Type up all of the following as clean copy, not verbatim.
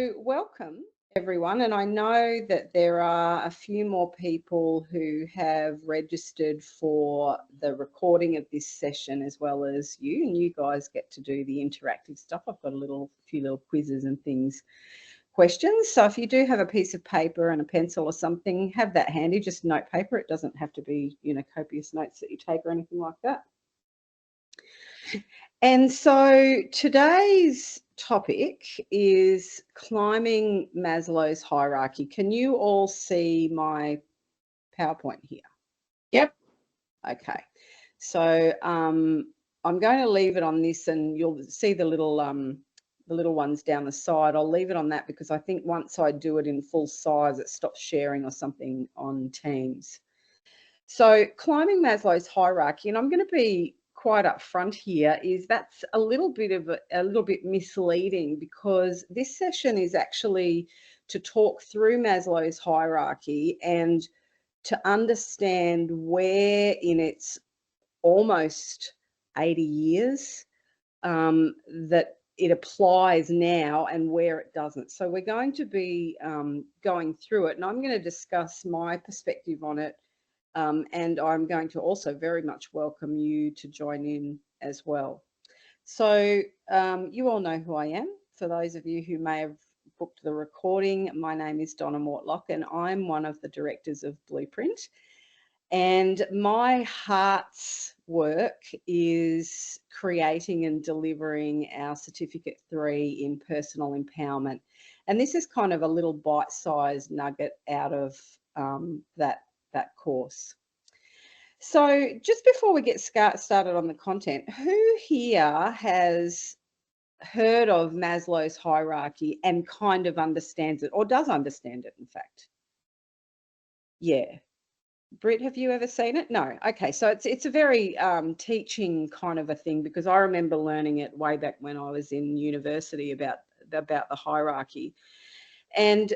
So, welcome everyone. And I know that there are a few more people who have registered for the recording of this session as well as you. And you guys get to do the interactive stuff. I've got few little quizzes and things, questions. So, if you do have a piece of paper and a pencil or something, have that handy, just note paper. It doesn't have to be, copious notes that you take or anything like that. And so today's topic is climbing Maslow's hierarchy. Can you all see my PowerPoint here? Yep. Okay. So I'm going to leave it on this, and you'll see the little ones down the side. I'll leave it on that because I think once I do it in full size, it stops sharing or something on Teams. So climbing Maslow's hierarchy, and I'm going to be quite upfront here, is that's a little bit misleading because this session is actually to talk through Maslow's hierarchy and to understand where in its almost 80 years that it applies now and where it doesn't. So we're going to be going through it, and I'm going to discuss my perspective on it. And I'm going to also very much welcome you to join in as well. So you all know who I am. For those of you who may have booked the recording, my name is Donna Mortlock, and I'm one of the directors of Blueprint. And my heart's work is creating and delivering our Certificate 3 in personal empowerment. And this is kind of a little bite-sized nugget out of that course. So just before we get started on the content, who here has heard of Maslow's hierarchy and kind of understands it, or does understand it, in fact? Yeah. Britt, have you ever seen it? No. Okay, so it's a very teaching kind of a thing, because I remember learning it way back when I was in university about the hierarchy. And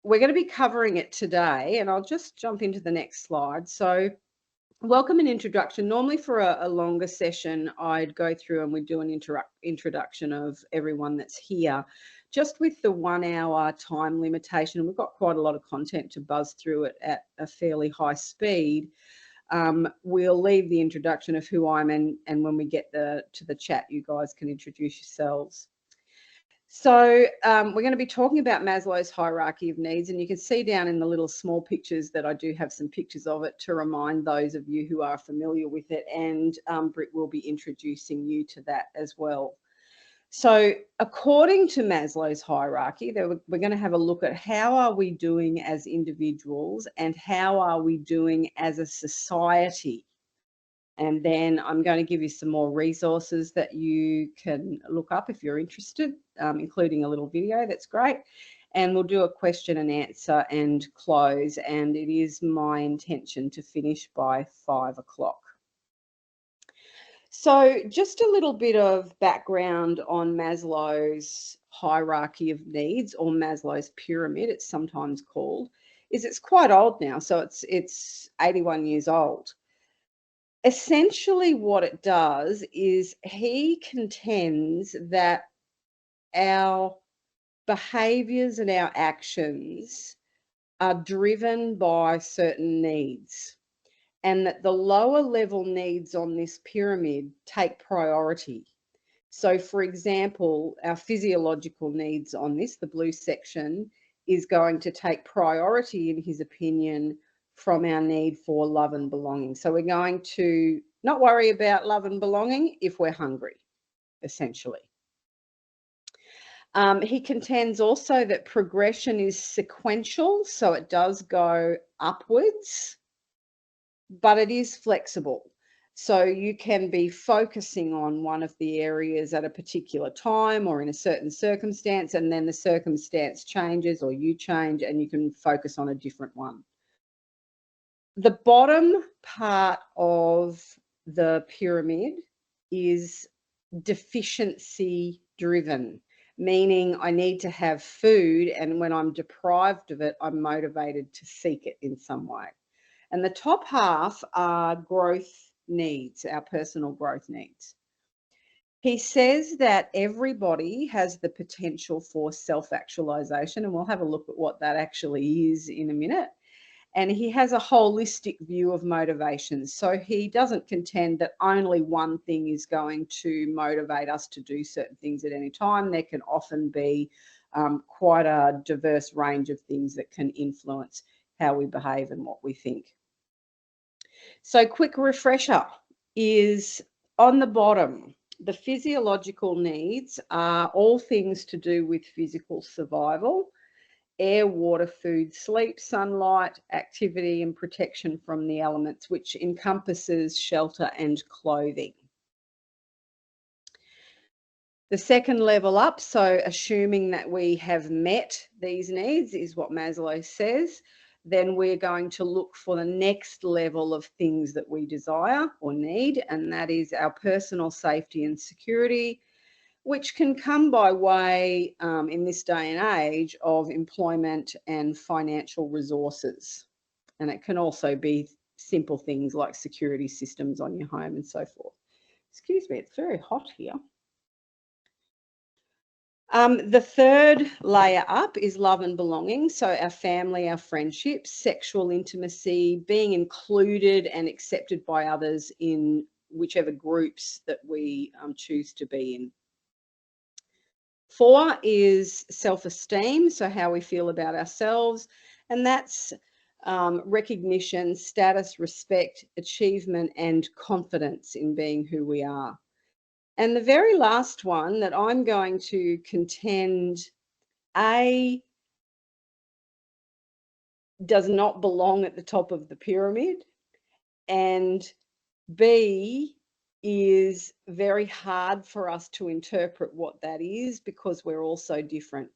we're going to be covering it today, and I'll just jump into the next slide. So welcome and introduction. Normally for a longer session, I'd go through and we'd do an introduction of everyone that's here. Just with the 1 hour time limitation, we've got quite a lot of content to buzz through it at a fairly high speed. We'll leave the introduction of who I'm and when we get to the chat, you guys can introduce yourselves. So we're going to be talking about Maslow's hierarchy of needs, and you can see down in the little small pictures that I do have some pictures of it to remind those of you who are familiar with it, and Britt will be introducing you to that as well. So according to Maslow's hierarchy, we're going to have a look at how are we doing as individuals and how are we doing as a society. And then I'm going to give you some more resources that you can look up if you're interested, including a little video. That's great. And we'll do a question and answer and close. And it is my intention to finish by 5 o'clock. So just a little bit of background on Maslow's hierarchy of needs, or Maslow's pyramid, it's sometimes called, is it's quite old now. So it's 81 years old. Essentially what it does is he contends that our behaviours and our actions are driven by certain needs, and that the lower level needs on this pyramid take priority. So for example, our physiological needs on this, the blue section, is going to take priority, in his opinion, from our need for love and belonging. So we're going to not worry about love and belonging if we're hungry, essentially. He contends also that progression is sequential, so it does go upwards, but it is flexible. So you can be focusing on one of the areas at a particular time or in a certain circumstance, and then the circumstance changes or you change and you can focus on a different one. The bottom part of the pyramid is deficiency driven, meaning I need to have food, and when I'm deprived of it, I'm motivated to seek it in some way. And the top half are growth needs, our personal growth needs. He says that everybody has the potential for self-actualization, and we'll have a look at what that actually is in a minute. And he has a holistic view of motivations. So he doesn't contend that only one thing is going to motivate us to do certain things at any time. There can often be quite a diverse range of things that can influence how we behave and what we think. So quick refresher is on the bottom. The physiological needs are all things to do with physical survival: air, water, food, sleep, sunlight, activity, and protection from the elements, which encompasses shelter and clothing. The second level up, so assuming that we have met these needs, is what Maslow says, then we're going to look for the next level of things that we desire or need, and that is our personal safety and security, which can come by way, in this day and age, of employment and financial resources. And it can also be simple things like security systems on your home and so forth. Excuse me, it's very hot here. The third layer up is love and belonging. So our family, our friendships, sexual intimacy, being included and accepted by others in whichever groups that we choose to be in. 4 is self-esteem, so how we feel about ourselves, and that's recognition, status, respect, achievement, and confidence in being who we are. And the very last one that I'm going to contend, A, does not belong at the top of the pyramid, and B, is very hard for us to interpret what that is because we're all so different.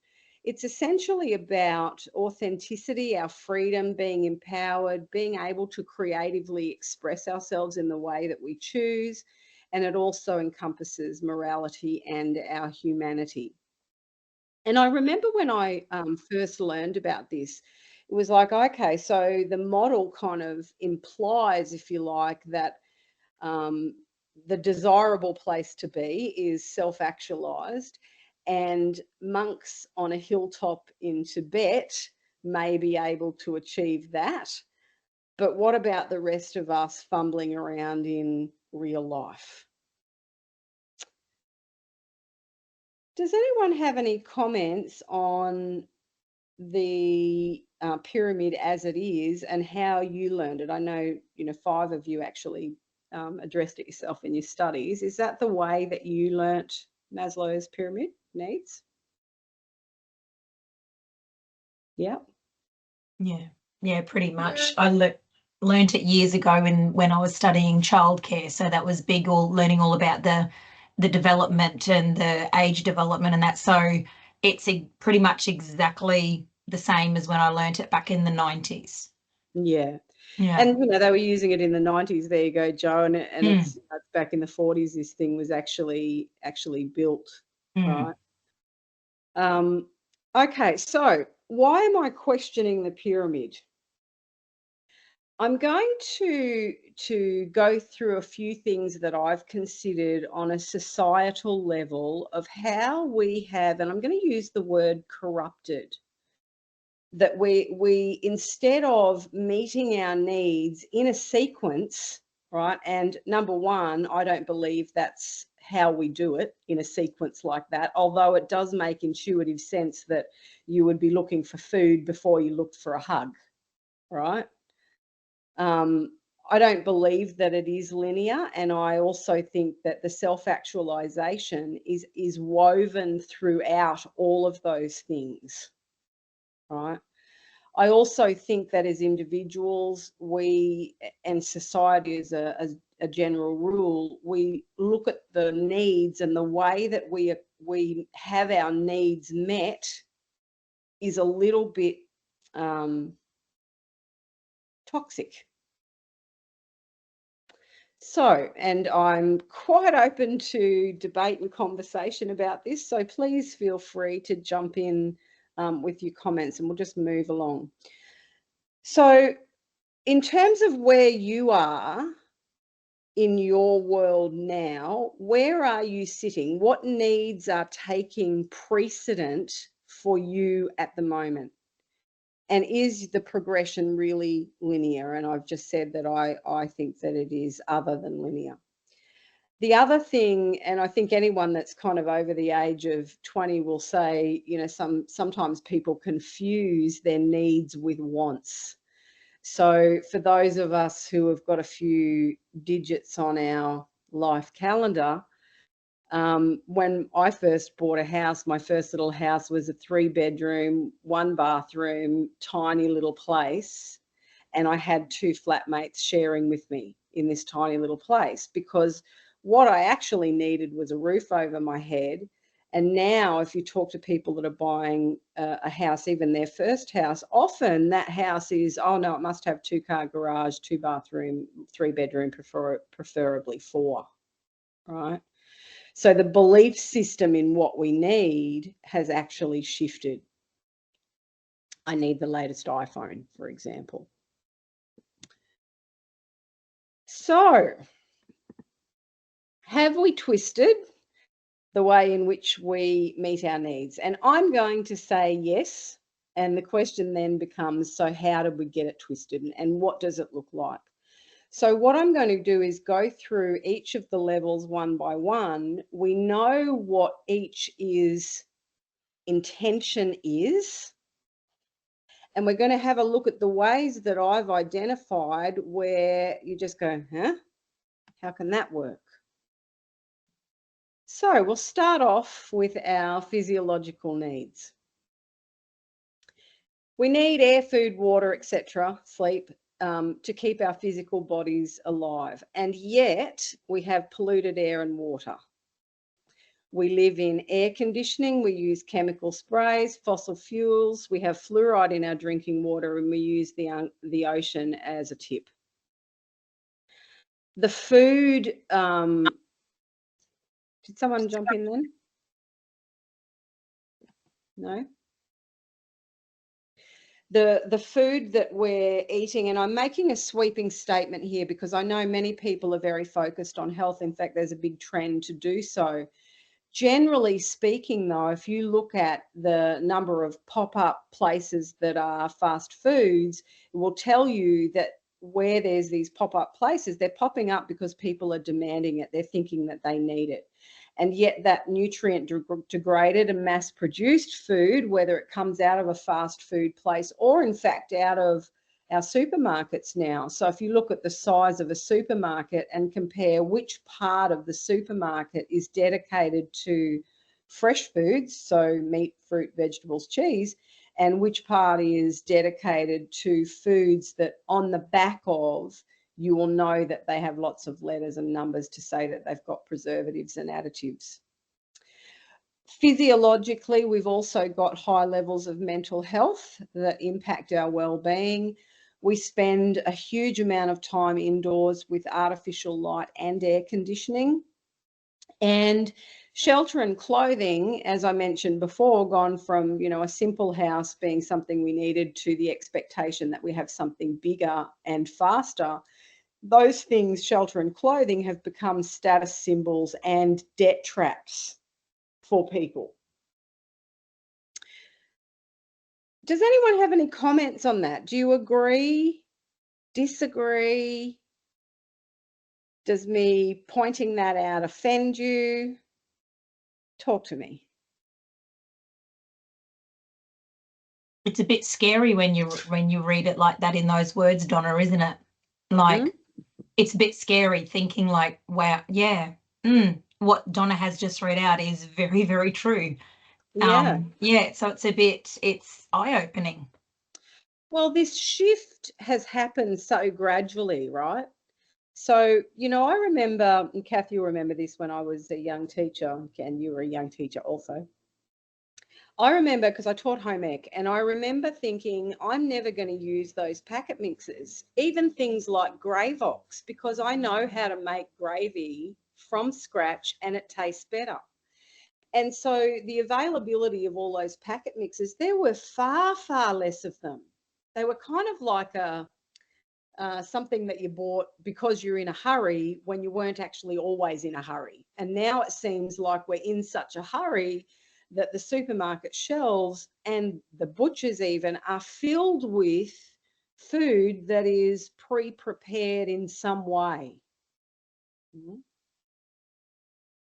It's essentially about authenticity, our freedom, being empowered, being able to creatively express ourselves in the way that we choose. And it also encompasses morality and our humanity. And I remember when I first learned about this, it was like, okay, so the model kind of implies, if you like, that um, the desirable place to be is self-actualized, and monks on a hilltop in Tibet may be able to achieve that. But what about the rest of us fumbling around in real life? Does anyone have any comments on the pyramid as it is and how you learned it? I know, 5 of you actually addressed it yourself in your studies. Is that the way that you learnt Maslow's pyramid needs? Yeah. Yeah, pretty much. I learned it years ago when I was studying childcare. So that was big, learning all about the development and the age development and that. So it's pretty much exactly the same as when I learnt it back in the 90s. Yeah. Yeah. And they were using it in the 90s. There you go, Joe. And it's back in the 40s. This thing was actually built, right? Okay, so why am I questioning the pyramid? I'm going to go through a few things that I've considered on a societal level of how we have, and I'm going to use the word corrupted, that we instead of meeting our needs in a sequence, right? And number one, I don't believe that's how we do it in a sequence like that, although it does make intuitive sense that you would be looking for food before you looked for a hug, right? I don't believe that it is linear, and I also think that the self-actualization is woven throughout all of those things, right? I also think that as individuals, we and society as a general rule, we look at the needs, and the way that we have our needs met is a little bit toxic. So, and I'm quite open to debate and conversation about this, so please feel free to jump in with your comments and we'll just move along. So, in terms of where you are in your world now, where are you sitting? What needs are taking precedent for you at the moment? And is the progression really linear? And I've just said that I think that it is other than linear. The other thing, and I think anyone that's kind of over the age of 20 will say, you know, sometimes people confuse their needs with wants. So for those of us who have got a few digits on our life calendar, when I first bought a house, my first little house was a 3-bedroom, 1-bathroom, tiny little place. And I had 2 flatmates sharing with me in this tiny little place, because what I actually needed was a roof over my head. And now if you talk to people that are buying a house, even their first house, often that house is, oh no, it must have 2-car garage, 2-bathroom, 3-bedroom, preferably 4, right? So the belief system in what we need has actually shifted. I need the latest iPhone, for example. So, have we twisted the way in which we meet our needs? And I'm going to say yes. And the question then becomes, so how did we get it twisted, and what does it look like? So what I'm going to do is go through each of the levels one by one. We know what each intention is. And we're going to have a look at the ways that I've identified where you just go, huh? How can that work? So we'll start off with our physiological needs. We need air, food, water, etc., sleep, to keep our physical bodies alive. And yet we have polluted air and water. We live in air conditioning, we use chemical sprays, fossil fuels, we have fluoride in our drinking water, and we use the ocean as a tip. The food, did someone jump in then? No? The food that we're eating, and I'm making a sweeping statement here because I know many people are very focused on health. In fact, there's a big trend to do so. Generally speaking, though, if you look at the number of pop-up places that are fast foods, it will tell you that where there's these pop-up places, they're popping up because people are demanding it. They're thinking that they need it. And yet that nutrient degraded and mass produced food, whether it comes out of a fast food place or in fact out of our supermarkets now. So if you look at the size of a supermarket and compare which part of the supermarket is dedicated to fresh foods, so meat, fruit, vegetables, cheese, and which part is dedicated to foods that on the back of, you will know that they have lots of letters and numbers to say that they've got preservatives and additives. Physiologically, we've also got high levels of mental health that impact our well-being. We spend a huge amount of time indoors with artificial light and air conditioning. And shelter and clothing, as I mentioned before, gone from, you know, a simple house being something we needed to the expectation that we have something bigger and faster. Those things, shelter and clothing, have become status symbols and debt traps for people. Does anyone have any comments on that? Do you agree? Disagree? Does me pointing that out offend you? Talk to me. It's a bit scary when you read it like that in those words, Donna, isn't it? Like, it's a bit scary thinking like, wow, yeah, what Donna has just read out is very, very true. Yeah. So it's eye-opening. Well, this shift has happened so gradually, right? So, you know, I remember, and Kath, you'll remember this when I was a young teacher, and you were a young teacher also. I remember because I taught home ec, and I remember thinking, I'm never going to use those packet mixes, even things like Gravox, because I know how to make gravy from scratch and it tastes better. And so the availability of all those packet mixes, there were far, far less of them. They were kind of like a something that you bought because you're in a hurry when you weren't actually always in a hurry. And now it seems like we're in such a hurry that the supermarket shelves and the butchers even are filled with food that is pre-prepared in some way.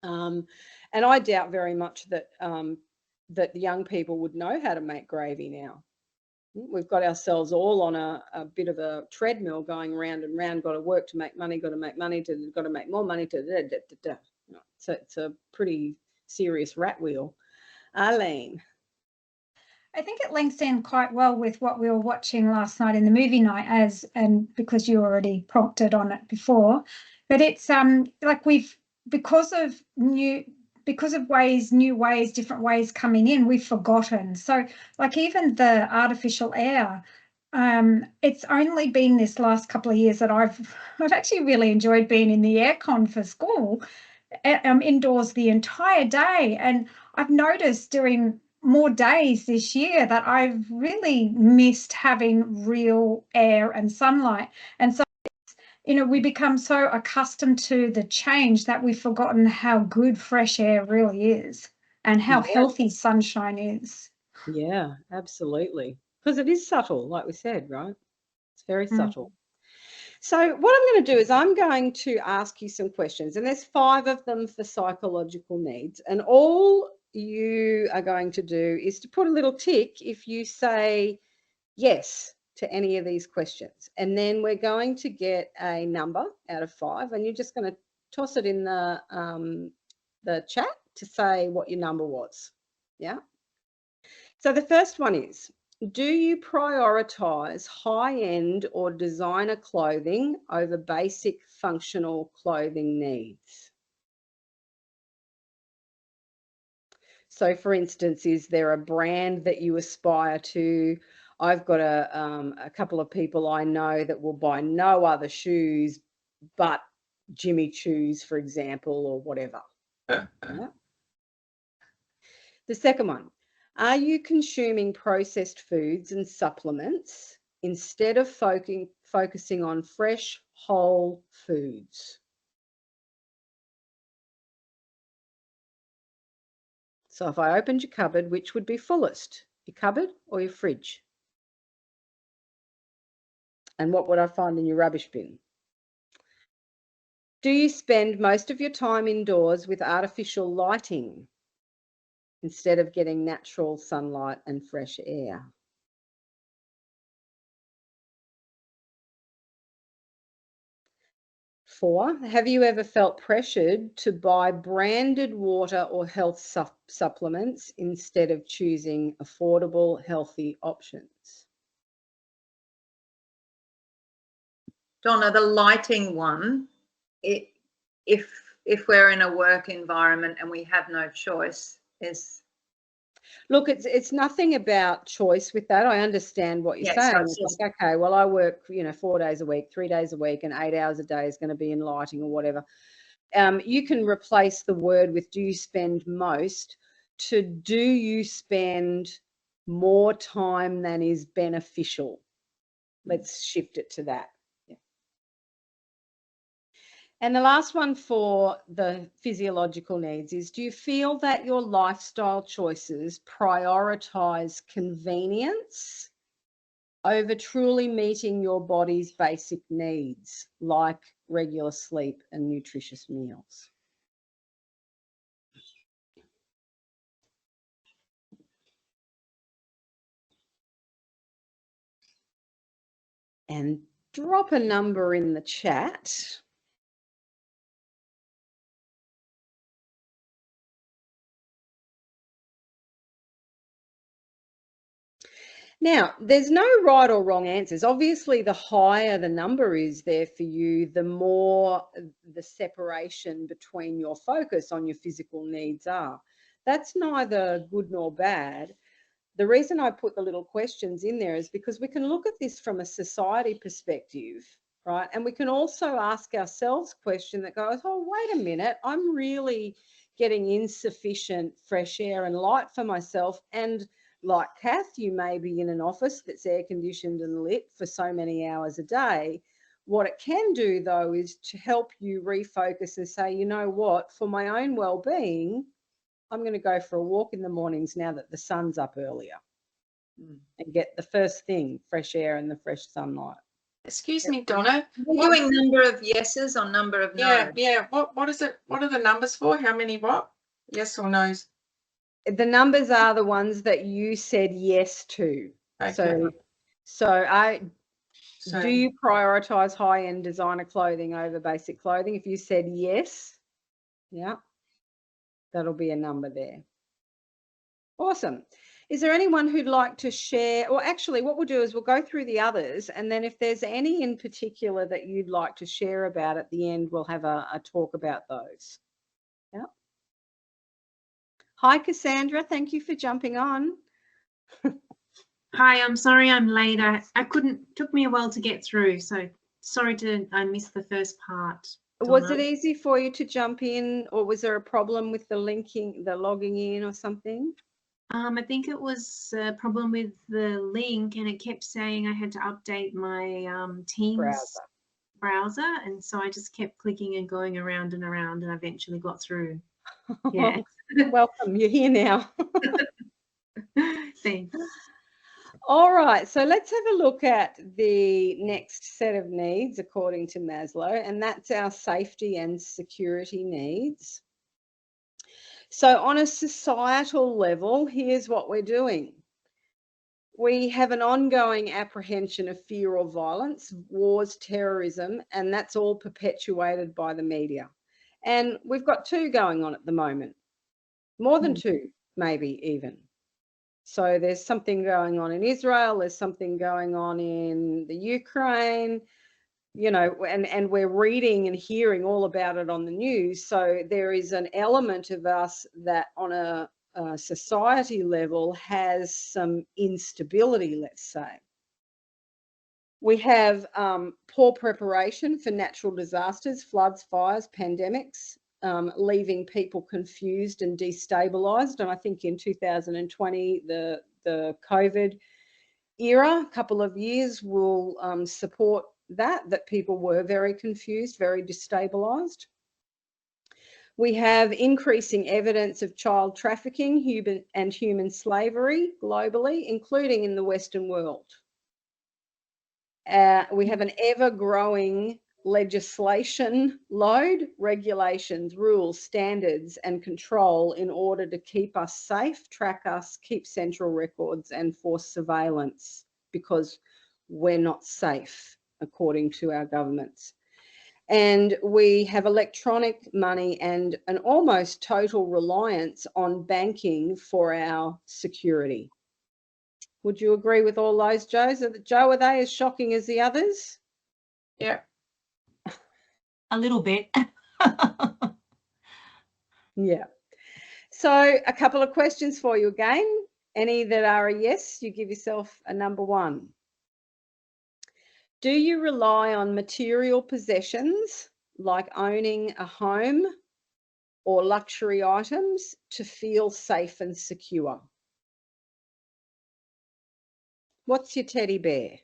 And I doubt very much that that young people would know how to make gravy now. We've got ourselves all on a bit of a treadmill going round and round. Got to work to make money. Got to make money to. Got to make more money to. So it's a pretty serious rat wheel. Arlene. I think it links in quite well with what we were watching last night in the movie night, and because you already prompted on it before, but it's like because of new ways, different ways coming in, we've forgotten. So like even the artificial air, it's only been this last couple of years that I've actually really enjoyed being in the aircon for school. I'm indoors the entire day, and I've noticed during more days this year that I've really missed having real air and sunlight. And so, we become so accustomed to the change that we've forgotten how good fresh air really is and how healthy sunshine is. Yeah, absolutely. Because it is subtle, like we said, right? It's very subtle. So what I'm going to do is I'm going to ask you some questions, and there's 5 of them for psychological needs, and all you are going to do is to put a little tick if you say yes to any of these questions, and then we're going to get a number out of 5, and you're just going to toss it in the chat to say what your number was. Yeah. So the first one is, do you prioritize high-end or designer clothing over basic functional clothing needs? So, for instance, is there a brand that you aspire to? I've got a couple of people I know that will buy no other shoes but Jimmy Choos, for example, or whatever. Yeah. The second one, are you consuming processed foods and supplements instead of focusing on fresh, whole foods? So if I opened your cupboard, which would be fullest, your cupboard or your fridge? And what would I find in your rubbish bin? Do you spend most of your time indoors with artificial lighting instead of getting natural sunlight and fresh air? Four, have you ever felt pressured to buy branded water or health supplements instead of choosing affordable, healthy options? Donna, the lighting one, if we're in a work environment and we have no choice, is... Look, it's nothing about choice with that. I understand what you're saying. So it's like, okay, well, I work, 4 days a week, 3 days a week, and 8 hours a day is going to be in lighting or whatever. You can replace the word with do you spend most to do you spend more time than is beneficial. Let's shift it to that. Yeah. And the last one for the physiological needs is, do you feel that your lifestyle choices prioritize convenience over truly meeting your body's basic needs, like regular sleep and nutritious meals? And drop a number in the chat. Now, there's no right or wrong answers. Obviously, the higher the number is there for you, the more the separation between your focus on your physical needs are. That's neither good nor bad. The reason I put the little questions in there is because we can look at this from a society perspective, right? And we can also ask ourselves a question that goes, oh, wait a minute, I'm really getting insufficient fresh air and light for myself. And like Kath, you may be in an office that's air conditioned and lit for so many hours a day. What it can do, though, is to help you refocus and say, you know what, for my own well-being, I'm going to go for a walk in the mornings now that the sun's up earlier and get the first thing, fresh air and the fresh sunlight. Excuse me, Donna. We're doing number of yeses or number of no's. Yeah. What is it? What are the numbers for? How many what? Yes or no's? The numbers are the ones that you said yes to. Okay. So do you prioritize high-end designer clothing over basic clothing? If you said yes, yeah, that'll be a number there. Awesome. Is there anyone who'd like to share, or actually what we'll do is we'll go through the others, and then if there's any in particular that you'd like to share about at the end, we'll have a talk about those. Yeah. Hi, Cassandra. Thank you for jumping on. Hi, I'm sorry I'm late. I couldn't, took me a while to get through, so sorry I missed the first part. Was Donna. it easy for you to jump in, or was there a problem with the logging in or something? I think it was a problem with the link, and it kept saying I had to update my Teams browser, and so I just kept clicking and going around and around, and I eventually got through. Yeah. Welcome, you're here now. Thanks. All right, so let's have a look at the next set of needs according to Maslow, and that's our safety and security needs. So on a societal level, here's what we're doing. We have an ongoing apprehension of fear or violence, wars, terrorism, and that's all perpetuated by the media. And we've got two going on at the moment, more than two, maybe even. So there's something going on in Israel, there's something going on in the Ukraine, you know, and we're reading and hearing all about it on the news. So there is an element of us that on a society level has some instability, let's say. We have poor preparation for natural disasters, floods, fires, pandemics, leaving people confused and destabilized. And I think in 2020, the COVID era, a couple of years, will support that people were very confused, very destabilized. We have increasing evidence of child trafficking, human slavery globally, including in the Western world. We have an ever-growing legislation load, regulations, rules, standards, and control in order to keep us safe, track us, keep central records, and force surveillance because we're not safe, according to our governments. And we have electronic money and an almost total reliance on banking for our security. Would you agree with all those, Jo? Are they as shocking as the others? Yeah. A little bit. Yeah. So a couple of questions for you again. Any that are a yes, you give yourself a number one. Do you rely on material possessions like owning a home or luxury items to feel safe and secure? What's your teddy bear?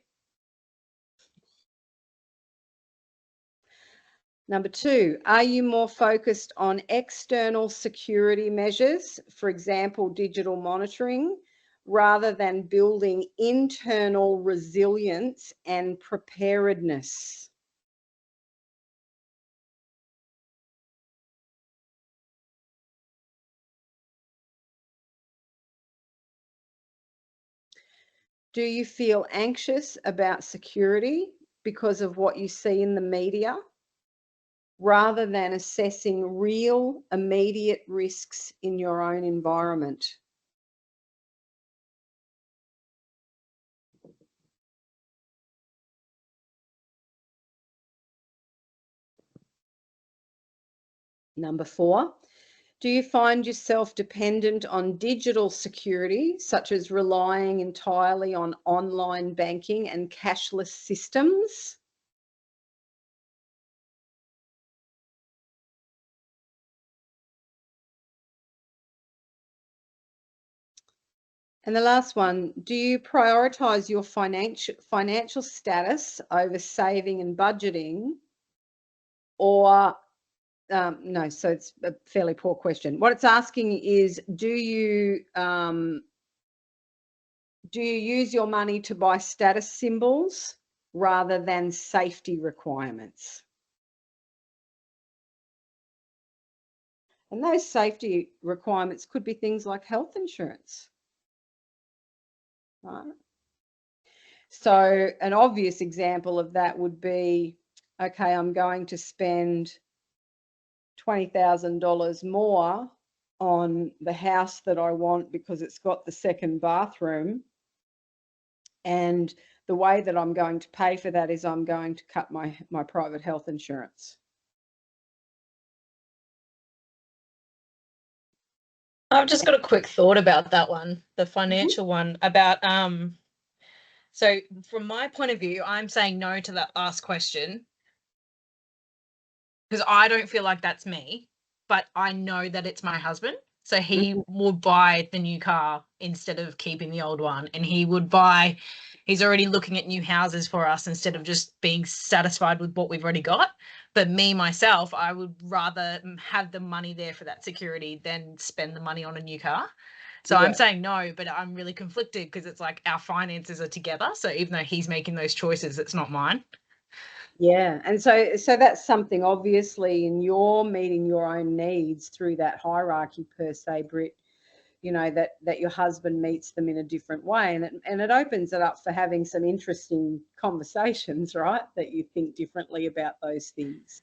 Number two, are you more focused on external security measures, for example, digital monitoring, rather than building internal resilience and preparedness? Do you feel anxious about security because of what you see in the media, rather than assessing real immediate risks in your own environment? Number four, do you find yourself dependent on digital security, such as relying entirely on online banking and cashless systems? And the last one, do you prioritize your financial status over saving and budgeting? Or, no, so it's a fairly poor question. What it's asking is, do you use your money to buy status symbols rather than safety requirements? And those safety requirements could be things like health insurance. Right. So an obvious example of that would be, okay, I'm going to spend $20,000 more on the house that I want because it's got the second bathroom. And the way that I'm going to pay for that is I'm going to cut my private health insurance. I've just got a quick thought about that one, the financial one, about so from my point of view, I'm saying no to that last question because I don't feel like that's me, but I know that it's my husband. So he would buy the new car instead of keeping the old one, and he's already looking at new houses for us instead of just being satisfied with what we've already got. But me, myself, I would rather have the money there for that security than spend the money on a new car. So I'm saying no, but I'm really conflicted because it's like our finances are together. So even though he's making those choices, it's not mine. Yeah, and so that's something obviously in your meeting your own needs through that hierarchy per se, Britt, you know, that your husband meets them in a different way, and it opens it up for having some interesting conversations, right? That you think differently about those things.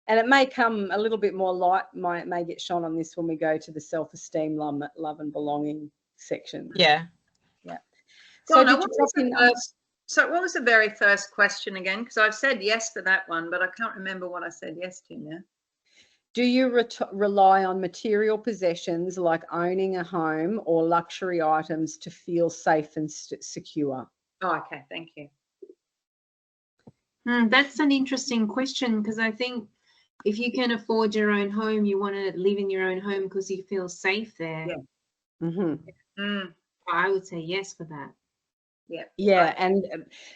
And it may come a little bit more light, may get shone on this when we go to the self-esteem, love and belonging section. Yeah. Yeah. So Donna, what was the very first question again? Because I've said yes to that one, but I can't remember what I said yes to now. Do you rely on material possessions like owning a home or luxury items to feel safe and secure? Oh, okay. Thank you. That's an interesting question, because I think if you can afford your own home, you want to live in your own home because you feel safe there. Yeah. I would say yes for that. Yeah. Yeah, right. and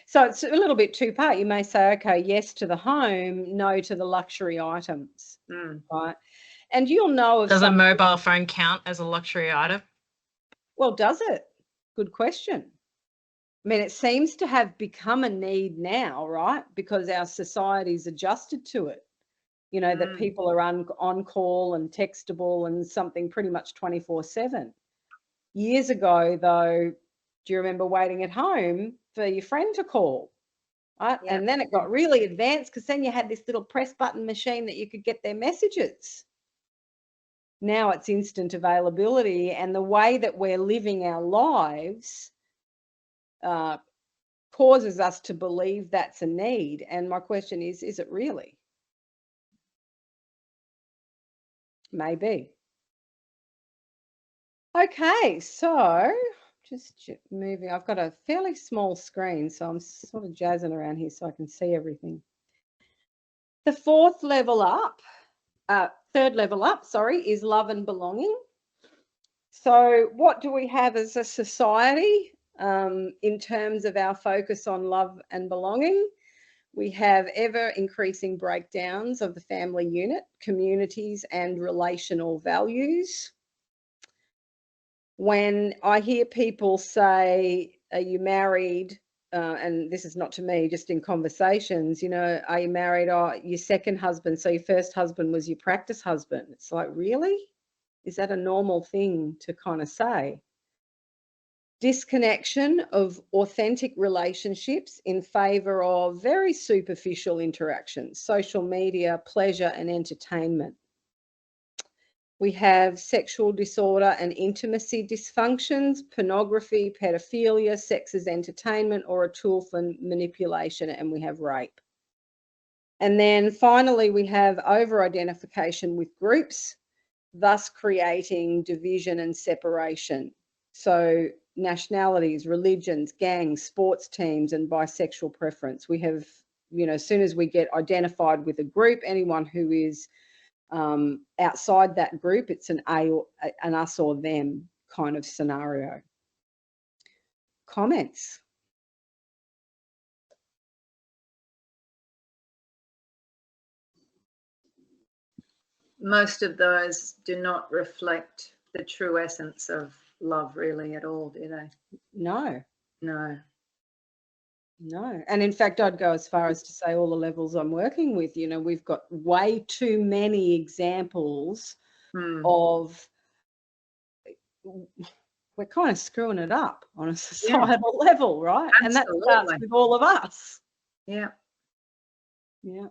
so it's a little bit two-part. You may say, okay, yes to the home, no to the luxury items, right? And you'll know of Does a mobile phone count as a luxury item? Well, does it? Good question. I mean, it seems to have become a need now, right? Because our society's adjusted to it. You know, that people are on call and textable and something pretty much 24/7. Years ago, though, do you remember waiting at home for your friend to call? Right? Yeah. And then it got really advanced because then you had this little press button machine that you could get their messages. Now it's instant availability, and the way that we're living our lives causes us to believe that's a need. And my question is it really? Maybe. Okay, so just moving. I've got a fairly small screen, so I'm sort of jazzing around here so I can see everything. The third level up, is love and belonging. So what do we have as a society in terms of our focus on love and belonging? We have ever increasing breakdowns of the family unit, communities, and relational values. When I hear people say, are you married? And this is not to me, just in conversations, you know, are you married? Oh, your second husband. So your first husband was your practice husband. It's like, really? Is that a normal thing to kind of say? Disconnection of authentic relationships in favor of very superficial interactions, social media, pleasure and entertainment. We have sexual disorder and intimacy dysfunctions, pornography, pedophilia, sex as entertainment or a tool for manipulation, and we have rape. And then finally, we have over-identification with groups, thus creating division and separation. So nationalities, religions, gangs, sports teams, and bisexual preference. We have, you know, as soon as we get identified with a group, anyone who is outside that group, it's an us or them kind of scenario. comments? Most of those do not reflect the true essence of love really at all, do they? No. No. No. And in fact, I'd go as far as to say all the levels I'm working with, you know, we've got way too many examples of, we're kind of screwing it up on a societal level, right? Absolutely. And that starts with all of us. Yeah. Yeah.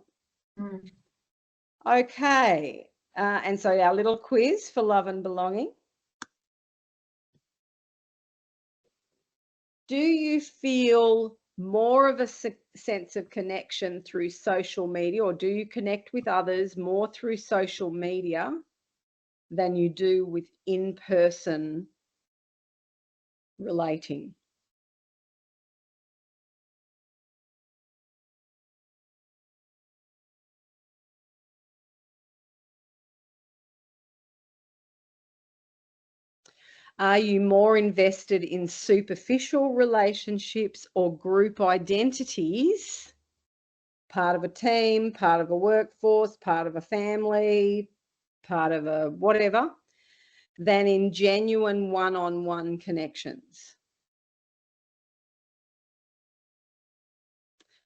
Okay. And so our little quiz for love and belonging. Do you feel more of a sense of connection through social media, or do you connect with others more through social media than you do with in-person relating? Are you more invested in superficial relationships or group identities, part of a team, part of a workforce, part of a family, part of a whatever, than in genuine one-on-one connections?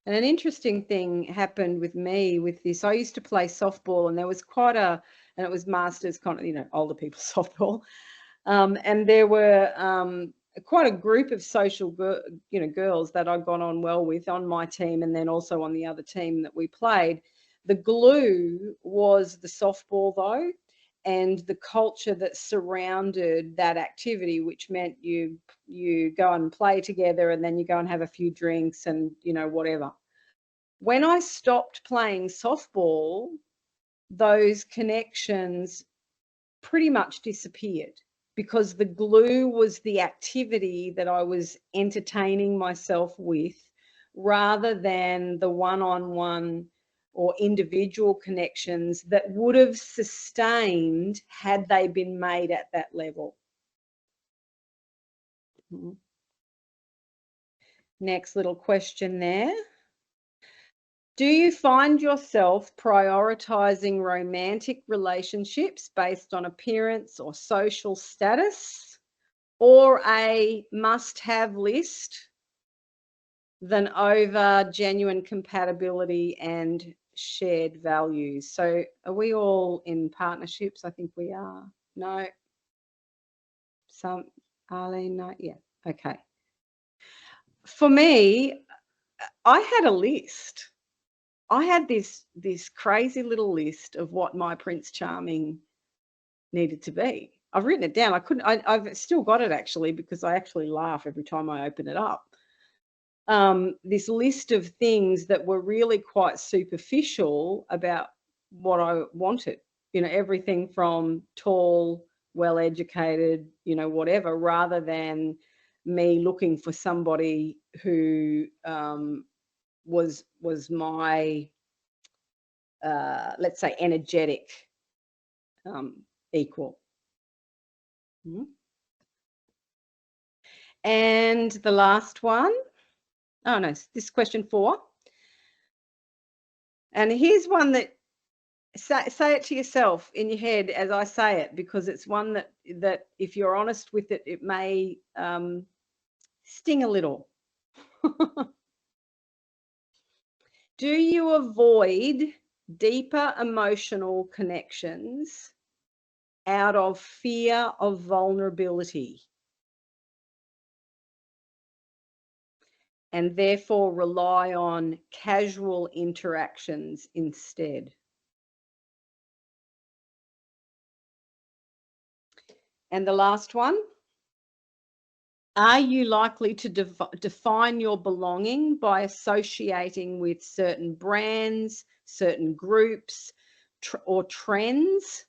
And an interesting thing happened with me with this. I used to play softball, and there was quite a, and it was masters kind of, you know, older people softball. And there were quite a group of social, girls that I got on well with on my team, and then also on the other team that we played. The glue was the softball, though, and the culture that surrounded that activity, which meant you go and play together, and then you go and have a few drinks and, you know, whatever. When I stopped playing softball, those connections pretty much disappeared, because the glue was the activity that I was entertaining myself with, rather than the one-on-one or individual connections that would have sustained had they been made at that level. Next little question there. Do you find yourself prioritizing romantic relationships based on appearance or social status, or a must-have list than over genuine compatibility and shared values? So are we all in partnerships? I think we are. No? Some, Arlene, no? Yeah, okay. For me, I had a list. I had this crazy little list of what my Prince Charming needed to be. I've written it down. I've still got it, actually, because I actually laugh every time I open it up. This list of things that were really quite superficial about what I wanted. You know, everything from tall, well-educated, you know, whatever, rather than me looking for somebody who was my, let's say, energetic equal. And the last one, oh no, this is question 4. And here's one that, say it to yourself in your head as I say it, because it's one that if you're honest with it, it may sting a little. Do you avoid deeper emotional connections out of fear of vulnerability, and therefore rely on casual interactions instead? And the last one, are you likely to define your belonging by associating with certain brands, certain groups, or trends,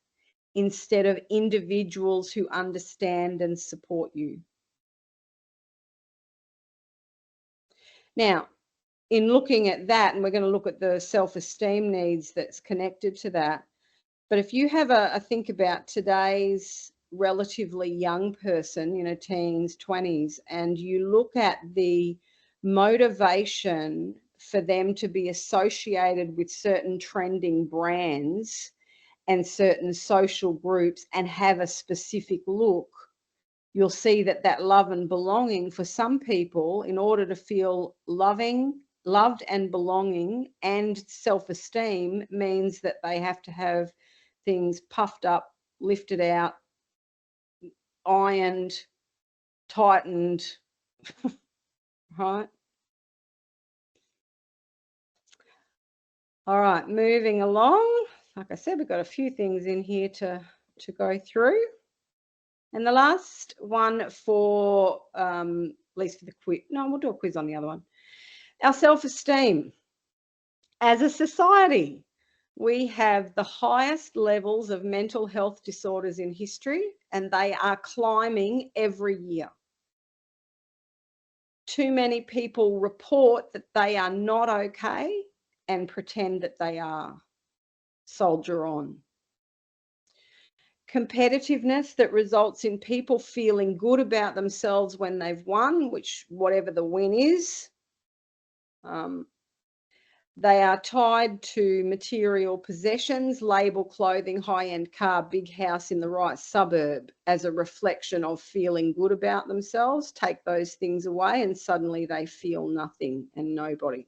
instead of individuals who understand and support you? Now, in looking at that, and we're going to look at the self-esteem needs that's connected to that, but if you have a think about today's relatively young person, you know, teens, 20s, and you look at the motivation for them to be associated with certain trending brands and certain social groups and have a specific look, you'll see that that love and belonging for some people, in order to feel loved and belonging and self-esteem, means that they have to have things puffed up, lifted out, ironed, tightened, right? All right, moving along. Like I said, we've got a few things in here to go through. And the last one for, at least for the quiz, no, we'll do a quiz on the other one. Our self-esteem. As a society, we have the highest levels of mental health disorders in history, and they are climbing every year. Too many people report that they are not okay and pretend that they are. Soldier on. Competitiveness that results in people feeling good about themselves when they've won, which whatever the win is. They are tied to material possessions, label, clothing, high-end car, big house in the right suburb as a reflection of feeling good about themselves. Take those things away and suddenly they feel nothing and nobody.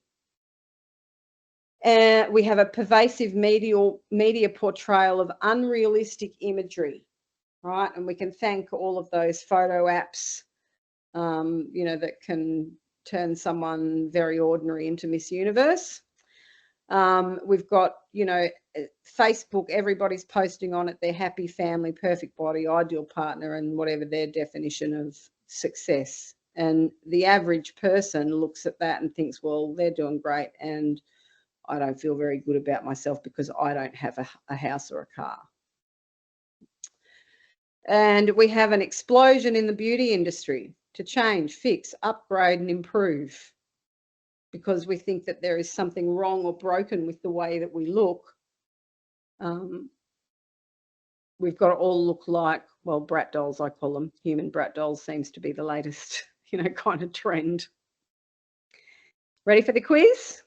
We have a pervasive media portrayal of unrealistic imagery, right? And we can thank all of those photo apps, you know, that can turn someone very ordinary into Miss Universe. We've got, you know, Facebook, everybody's posting on it, their happy family, perfect body, ideal partner, and whatever their definition of success. And the average person looks at that and thinks, well, they're doing great, and I don't feel very good about myself because I don't have a house or a car. And we have an explosion in the beauty industry to change, fix, upgrade, and improve, because we think that there is something wrong or broken with the way that we look. We've got to all look like, well, brat dolls, I call them. Human brat dolls seems to be the latest, you know, kind of trend. Ready for the quiz?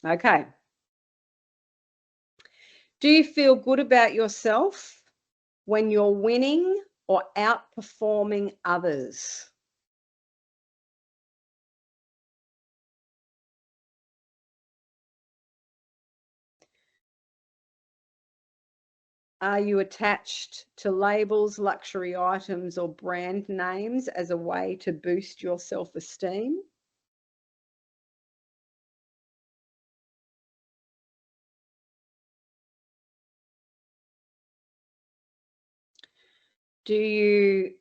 Okay. Do you feel good about yourself when you're winning or outperforming others? Are you attached to labels, luxury items, or brand names as a way to boost your self-esteem? Do you,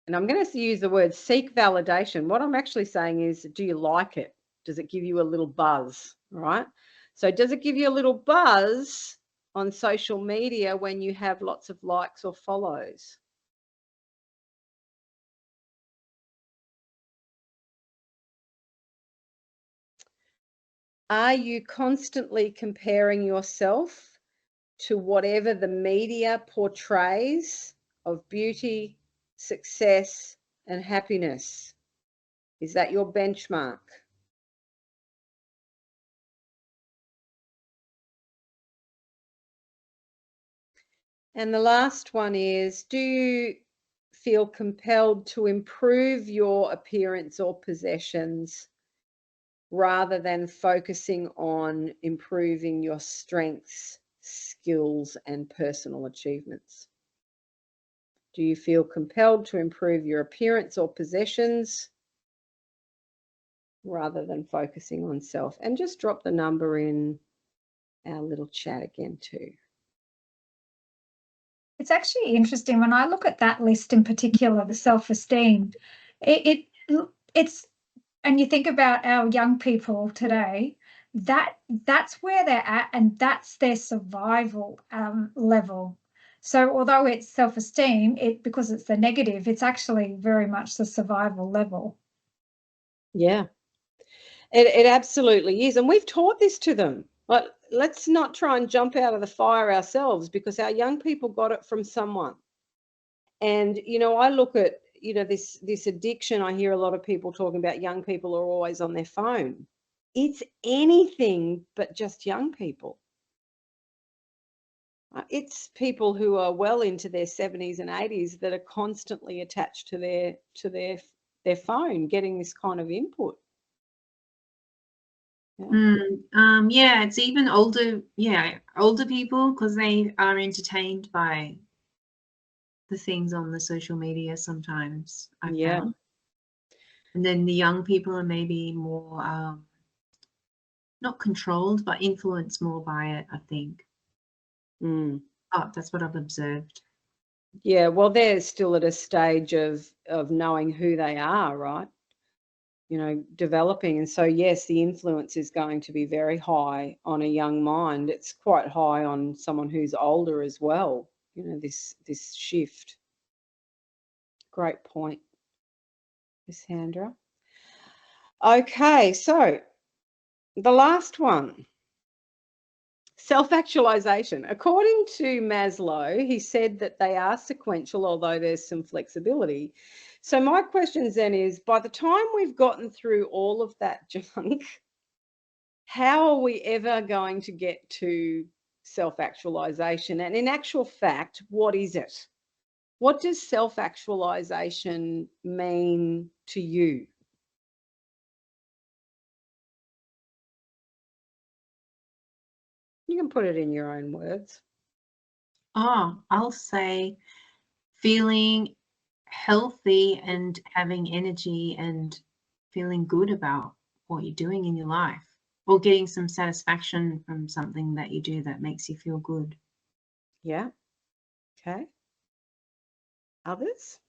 and I'm going to use the word seek validation. What I'm actually saying is, do you like it? Does it give you a little buzz, right? So does it give you a little buzz on social media when you have lots of likes or follows? Are you constantly comparing yourself to whatever the media portrays of beauty, success, and happiness? Is that your benchmark? And the last one is, do you feel compelled to improve your appearance or possessions rather than focusing on improving your strengths, skills, and personal achievements? Do you feel compelled to improve your appearance or possessions rather than focusing on self? And just drop the number in our little chat again too. It's actually interesting when I look at that list in particular, the self-esteem, it's, and you think about our young people today, that's where they're at, and that's their survival level. So although it's self-esteem, because it's the negative, it's actually very much the survival level. Yeah, it absolutely is. And we've taught this to them. But let's not try and jump out of the fire ourselves, because our young people got it from someone. And, you know, I look at, you know, this addiction. I hear a lot of people talking about young people are always on their phone. It's anything but just young people. It's people who are well into their 70s and 80s that are constantly attached to their phone, getting this kind of input. Yeah, it's even older people, because they are entertained by the things on the social media sometimes, I found. And then the young people are maybe more not controlled, but influenced more by it, I think. Oh, that's what I've observed. Yeah, well, they're still at a stage of knowing who they are, right? You know, developing. And so, yes, the influence is going to be very high on a young mind. It's quite high on someone who's older as well, you know, this shift. Great point, Miss Sandra. Okay, so the last one. Self-actualization. According to Maslow, he said that they are sequential, although there's some flexibility. So my question then is, by the time we've gotten through all of that junk, how are we ever going to get to self-actualization? And in actual fact, what is it? What does self-actualization mean to you? You can put it in your own words. Oh, I'll say feeling healthy and having energy and feeling good about what you're doing in your life, or getting some satisfaction from something that you do that makes you feel good. Yeah. Okay. Others?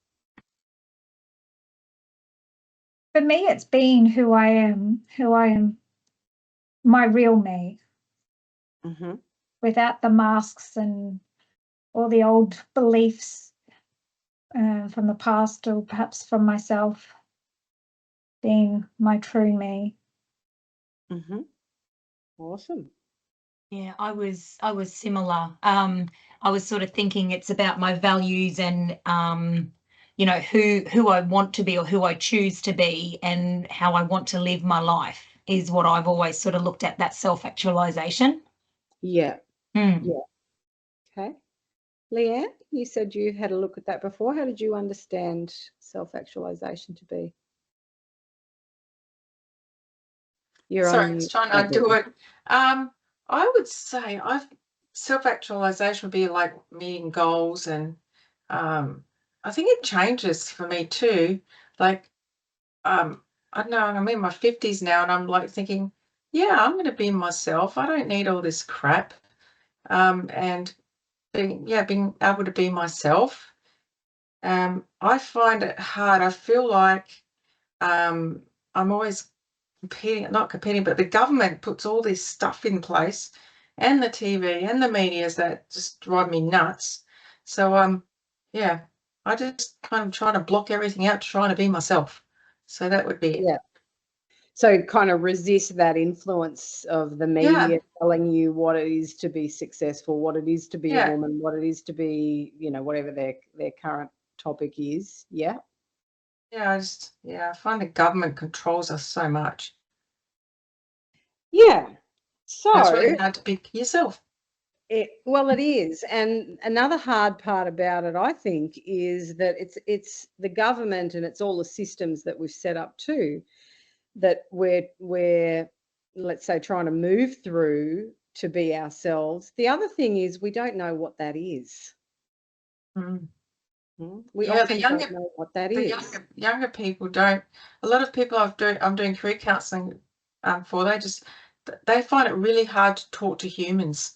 For me, it's being who I am, my real me, without the masks and all the old beliefs from the past, or perhaps from myself, being my true me. Awesome. Yeah, I was similar. I was sort of thinking it's about my values and you know, who I want to be or who I choose to be and how I want to live my life is what I've always sort of looked at, that self-actualization. Yeah. Yeah. Okay. Leanne, you said you had a look at that before. How did you understand self-actualization to be? Sorry, I was trying to do it. I would say self-actualization would be like meeting goals, and I think it changes for me too. Like, I don't know, I'm in my 50s now, and I'm like thinking, yeah, I'm going to be myself. I don't need all this crap. And being able to be myself. I find it hard. I feel like I'm always not competing, but the government puts all this stuff in place, and the TV and the medias that just drive me nuts. So yeah, I just kind of trying to block everything out, trying to be myself. So that would be it. Yeah. So kind of resist that influence of the media telling you what it is to be successful, what it is to be a woman, what it is to be, you know, whatever their current topic is. Yeah. Yeah, I find the government controls us so much. Yeah. So it's really hard to be yourself. Well, it is. And another hard part about it, I think, is that it's the government and it's all the systems that we've set up too, that we're let's say trying to move through to be ourselves. The other thing is we don't know what that is. We often don't know what that is. Younger people don't. A lot of people I'm doing career counselling for, they find it really hard to talk to humans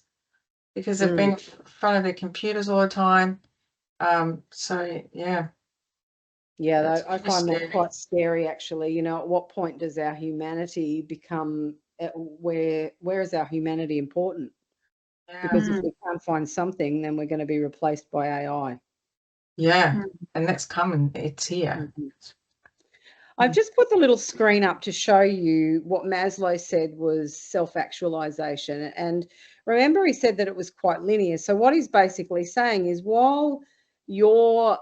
because they've been in front of their computers all the time. So yeah. Yeah, I find that quite scary, actually. You know, at what point does our humanity become, where is our humanity important? Because if we can't find something, then we're going to be replaced by AI. Yeah, and that's coming. It's here. I've just put the little screen up to show you what Maslow said was self-actualization. And remember, he said that it was quite linear. So what he's basically saying is, while you're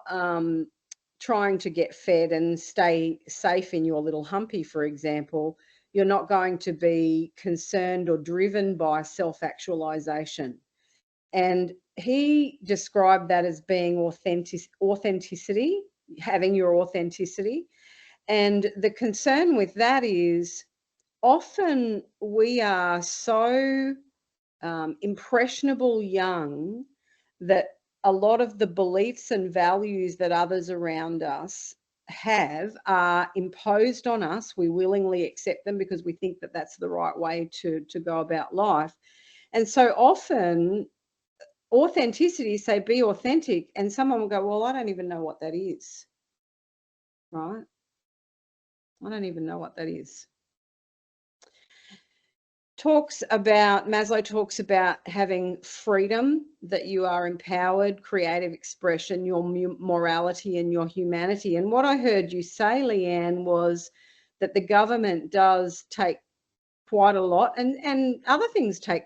trying to get fed and stay safe in your little humpy, for example, you're not going to be concerned or driven by self-actualization. And he described that as being authenticity, having your authenticity. And the concern with that is often we are so impressionable young that a lot of the beliefs and values that others around us have are imposed on us. We willingly accept them because we think that that's the right way to go about life. And so often authenticity, say be authentic, and someone will go, well, I don't even know what that is, right? I don't even know what that is. Maslow talks about having freedom, that you are empowered, creative expression, your morality and your humanity. And what I heard you say, Leanne, was that the government does take quite a lot, and other things take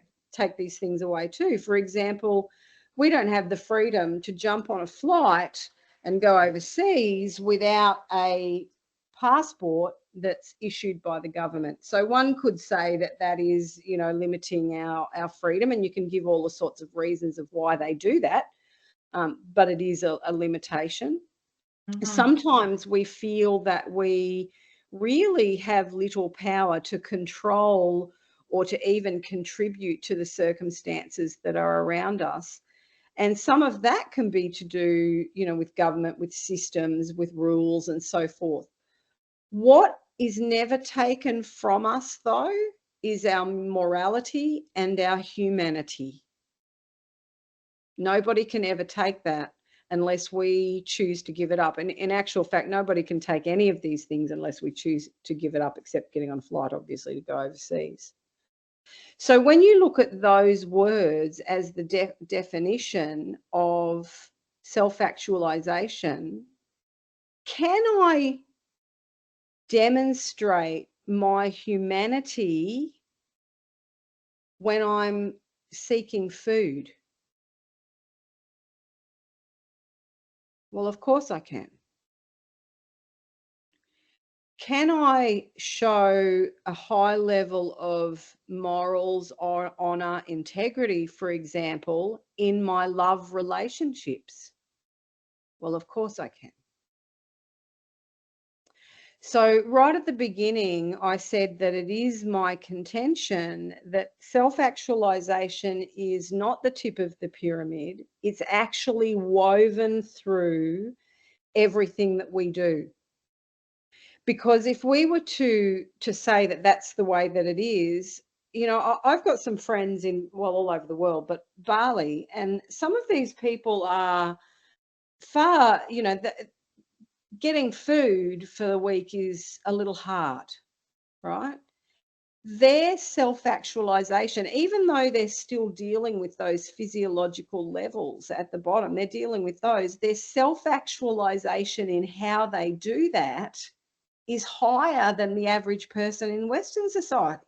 these things away too. For example, we don't have the freedom to jump on a flight and go overseas without a passport that's issued by the government. So one could say that that is, you know, limiting our freedom, and you can give all the sorts of reasons of why they do that, but it is a limitation. Mm-hmm. Sometimes we feel that we really have little power to control or to even contribute to the circumstances that are around us. And some of that can be to do, you know, with government, with systems, with rules and so forth. What is never taken from us, though, is our morality and our humanity. Nobody can ever take that unless we choose to give it up. And in actual fact, nobody can take any of these things unless we choose to give it up, except getting on a flight, obviously, to go overseas. So when you look at those words as the definition of self-actualization, can I demonstrate my humanity when I'm seeking food? Well, of course I can. Can I show a high level of morals or honor, integrity, for example, in my love relationships? Well, of course I can. So right at the beginning, I said that it is my contention that self-actualization is not the tip of the pyramid. It's actually woven through everything that we do. Because if we were to say that that's the way that it is, you know, I've got some friends all over the world, but Bali, and some of these people are far, you know, getting food for the week is a little hard, right? Their self-actualization, even though they're still dealing with those physiological levels at the bottom, they're dealing with those, their self-actualization in how they do that is higher than the average person in Western society.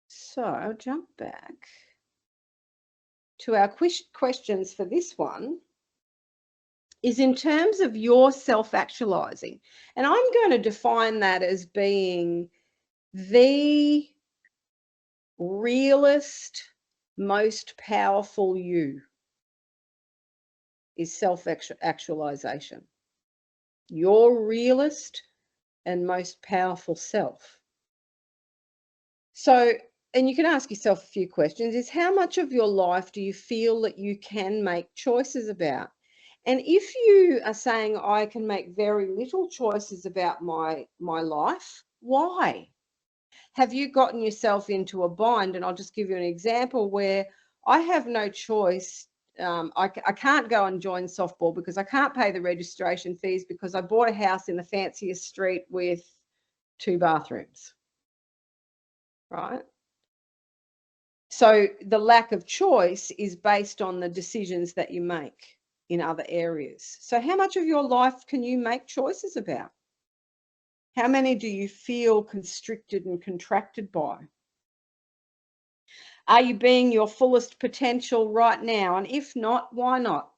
So I'll jump back to our questions for this one. Is in terms of your self-actualizing. And I'm going to define that as being the realist, most powerful you is self-actualization. Your realist and most powerful self. So, and you can ask yourself a few questions, is how much of your life do you feel that you can make choices about? And if you are saying, I can make very little choices about my life, why? Have you gotten yourself into a bind? And I'll just give you an example where I have no choice. I can't go and join softball because I can't pay the registration fees because I bought a house in the fanciest street with 2 bathrooms, right? So the lack of choice is based on the decisions that you make in other areas. So how much of your life can you make choices about? How many do you feel constricted and contracted by? Are you being your fullest potential right now? And if not, why not?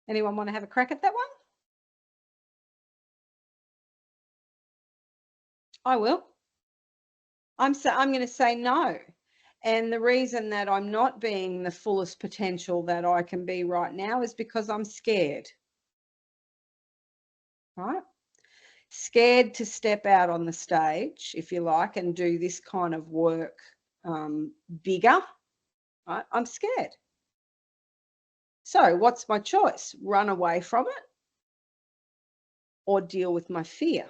Anyone want to have a crack at that one? I will. I'm going to say no. And the reason that I'm not being the fullest potential that I can be right now is because I'm scared. Right? Scared to step out on the stage, if you like, and do this kind of work bigger. Right? I'm scared. So what's my choice? Run away from it or deal with my fear?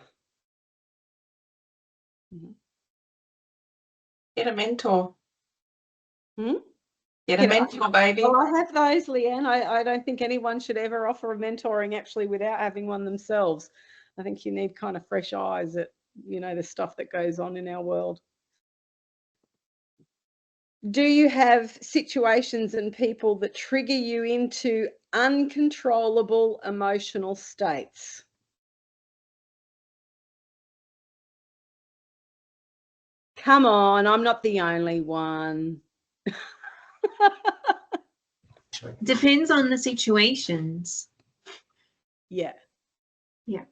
Get a mentor. Get a mentor, baby. Well, I have those, Leanne. I don't think anyone should ever offer a mentoring actually without having one themselves. I think you need kind of fresh eyes at, the stuff that goes on in our world. Do you have situations and people that trigger you into uncontrollable emotional states? Come on, I'm not the only one. Depends on the situations. Yeah. Yeah.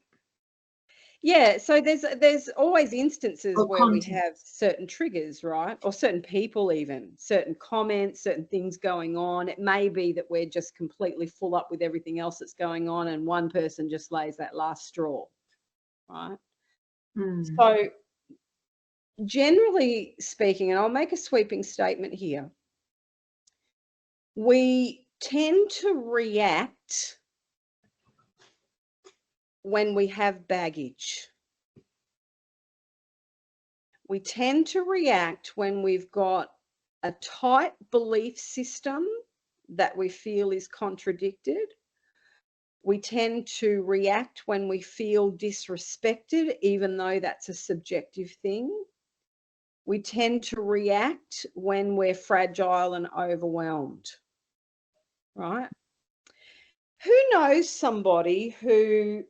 Yeah, so there's always instances where content. we have certain triggers, right? Or certain people even, certain comments, certain things going on. It may be that we're just completely full up with everything else that's going on and one person just lays that last straw, right? So generally speaking, and I'll make a sweeping statement here, we tend to react when we have baggage. We tend to react when we've got a tight belief system that we feel is contradicted. We tend to react when we feel disrespected, even though that's a subjective thing. We tend to react when we're fragile and overwhelmed, right? Who knows somebody who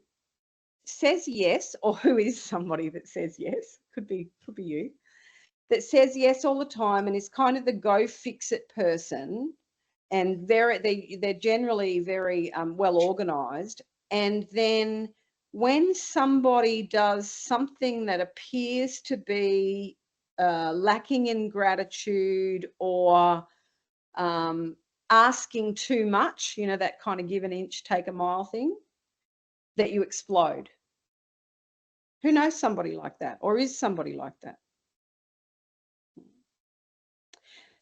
says yes, or who is somebody that says yes? Could be you. That says yes all the time and is kind of the go fix it person, and they're generally very well organized. And then when somebody does something that appears to be lacking in gratitude or asking too much, that kind of give an inch, take a mile thing, that you explode. Who knows somebody like that, or is somebody like that?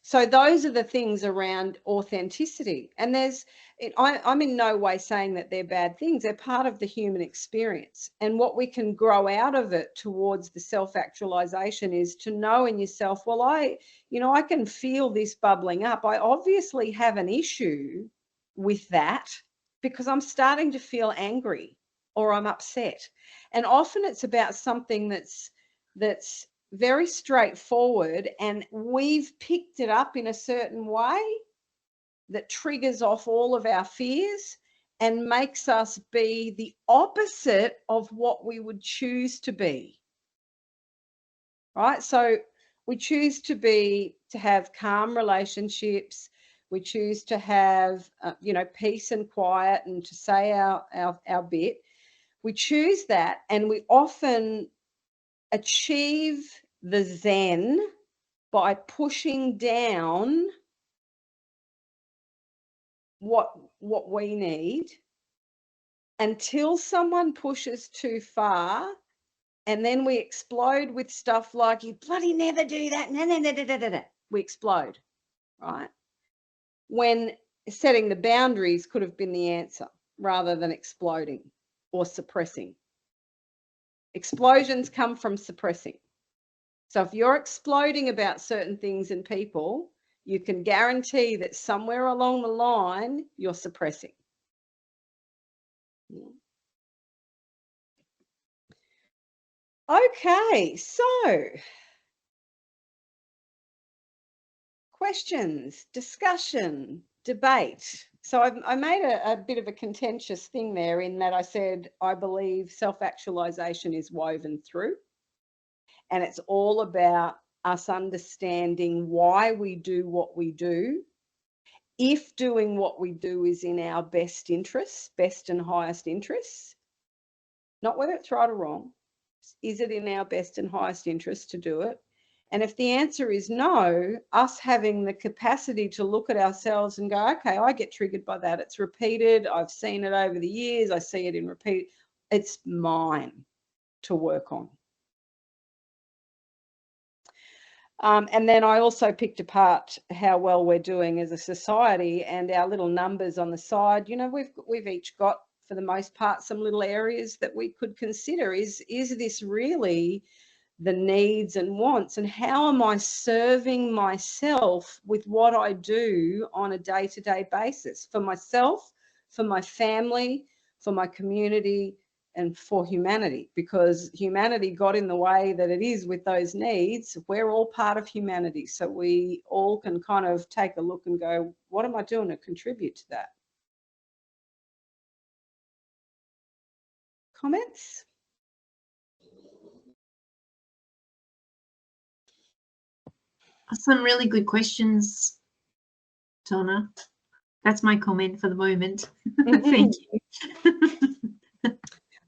So those are the things around authenticity. And I'm in no way saying that they're bad things. They're part of the human experience. And what we can grow out of it towards the self-actualization is to know in yourself, well, I can feel this bubbling up. I obviously have an issue with that because I'm starting to feel angry or I'm upset. And often it's about something that's very straightforward, and we've picked it up in a certain way that triggers off all of our fears and makes us be the opposite of what we would choose to be, right? So we choose to have calm relationships. We choose to have peace and quiet and to say our bit. We choose that, and we often achieve the Zen by pushing down what we need until someone pushes too far, and then we explode with stuff like, you bloody never do that. No. We explode, right? When setting the boundaries could have been the answer rather than exploding or suppressing. Explosions come from suppressing. So if you're exploding about certain things and people, you can guarantee that somewhere along the line, you're suppressing. Okay, so questions, discussion, debate. So I made a bit of a contentious thing there in that I said I believe self-actualization is woven through, and it's all about us understanding why we do what we do, if doing what we do is in our best interests, best and highest interests, not whether it's right or wrong. Is it in our best and highest interest to do it? And if the answer is no, us having the capacity to look at ourselves and go, okay, I get triggered by that. It's repeated. I've seen it over the years. I see it in repeat. It's mine to work on. And then I also picked apart how well we're doing as a society, and our little numbers on the side. You know, we've each got, for the most part, some little areas that we could consider. Is this really the needs and wants, and how am I serving myself with what I do on a day-to-day basis for myself, for my family, for my community, and for humanity? Because humanity got in the way that it is with those needs. We're all part of humanity, so we all can kind of take a look and go, what am I doing to contribute to that? Comments? Some really good questions, Donna. That's my comment for the moment. Thank you.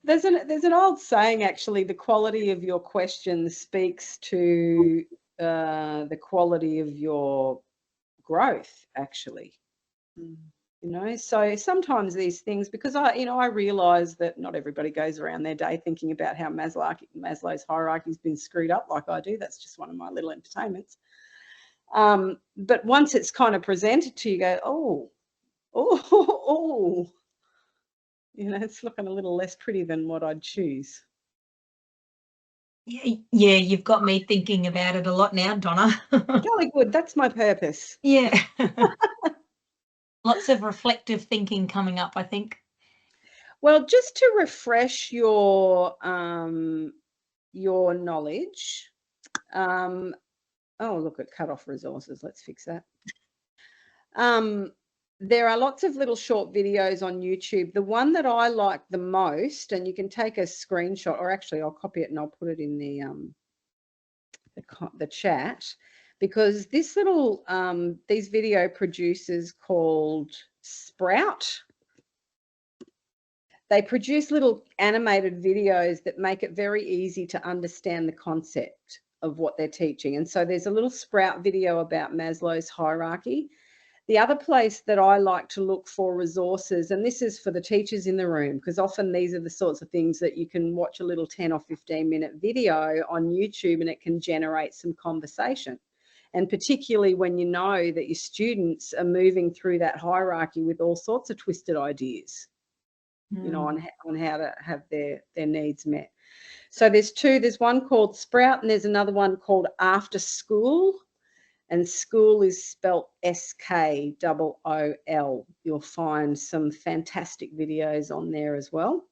There's an old saying, actually, the quality of your questions speaks to the quality of your growth, actually. You know, so sometimes these things, because I realize that not everybody goes around their day thinking about how Maslow's hierarchy has been screwed up like I do. That's just one of my little entertainments. But once it's kind of presented to you, go, oh, you know, it's looking a little less pretty than what I'd choose. Yeah, you've got me thinking about it a lot now, Donna. Jolly good. That's my purpose. Yeah. Lots of reflective thinking coming up, I think. Well, just to refresh your knowledge. Oh, look, it cut off resources. Let's fix that. There are lots of little short videos on YouTube. The one that I like the most, and you can take a screenshot, or actually I'll copy it and I'll put it in the chat, because this little these video producers called Sprout, they produce little animated videos that make it very easy to understand the concept of what they're teaching. And so there's a little Sprout video about Maslow's hierarchy. The other place that I like to look for resources, and this is for the teachers in the room, because often these are the sorts of things that you can watch a little 10 or 15-minute video on YouTube and it can generate some conversation. And particularly when you know that your students are moving through that hierarchy with all sorts of twisted ideas, you know, on how to have their needs met. So there's two. There's one called Sprout and there's another one called After School. And school is spelt SKOOL. You'll find some fantastic videos on there as well.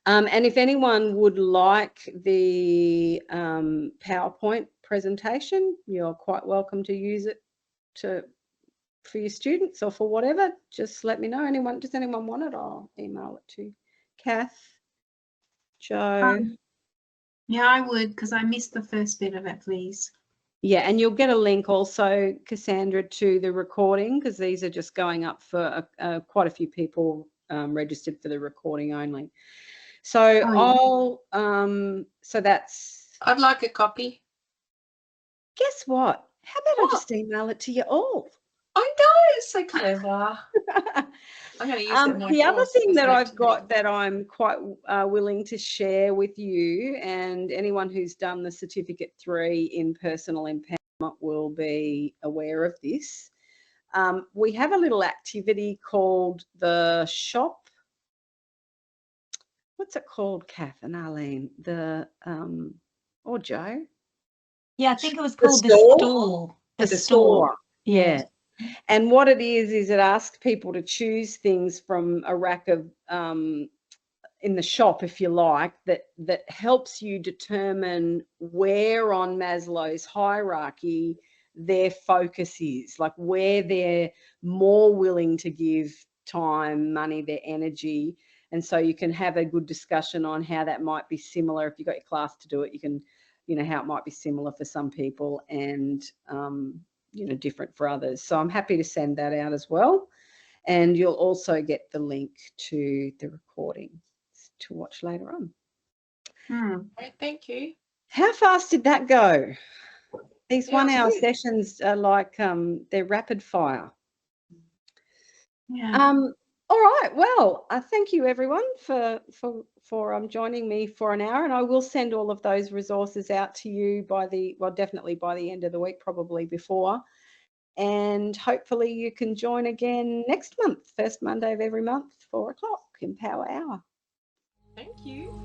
And if anyone would like the PowerPoint presentation, you're quite welcome to use it for your students or for whatever. Just let me know. Does anyone want it? I'll email it to Kath, Joe. Yeah, I would, because I missed the first bit of it, please. Yeah, and you'll get a link also, Cassandra, to the recording, because these are just going up for quite a few people registered for the recording only. So so that's. I'd like a copy. Guess what? How about I just email it to you all? I know, it's so clever. I'm going to use it. The other thing that I've got that I'm quite willing to share with you, and anyone who's done the Certificate 3 in Personal Empowerment will be aware of this. We have a little activity called the Shop. What's it called, Kath and Arlene? Or Joe? Yeah, I think it was called the Store. The Store. Yeah. And what it is it asks people to choose things from a rack of in the shop, if you like, that helps you determine where on Maslow's hierarchy their focus is, like where they're more willing to give time, money, their energy. And so you can have a good discussion on how that might be similar. If you've got your class to do it, you can, you know, how it might be similar for some people and, you know, different for others. So I'm happy to send that out as well. And you'll also get the link to the recording to watch later on. Great, thank you. How fast did that go? These Yeah, 1 hour sweet. sessions are like, they're rapid fire. Yeah. All right. Well, thank you everyone for joining me for an hour, and I will send all of those resources out to you by definitely by the end of the week, probably before. And hopefully you can join again next month, first Monday of every month, 4 o'clock, Empower Hour. Thank you.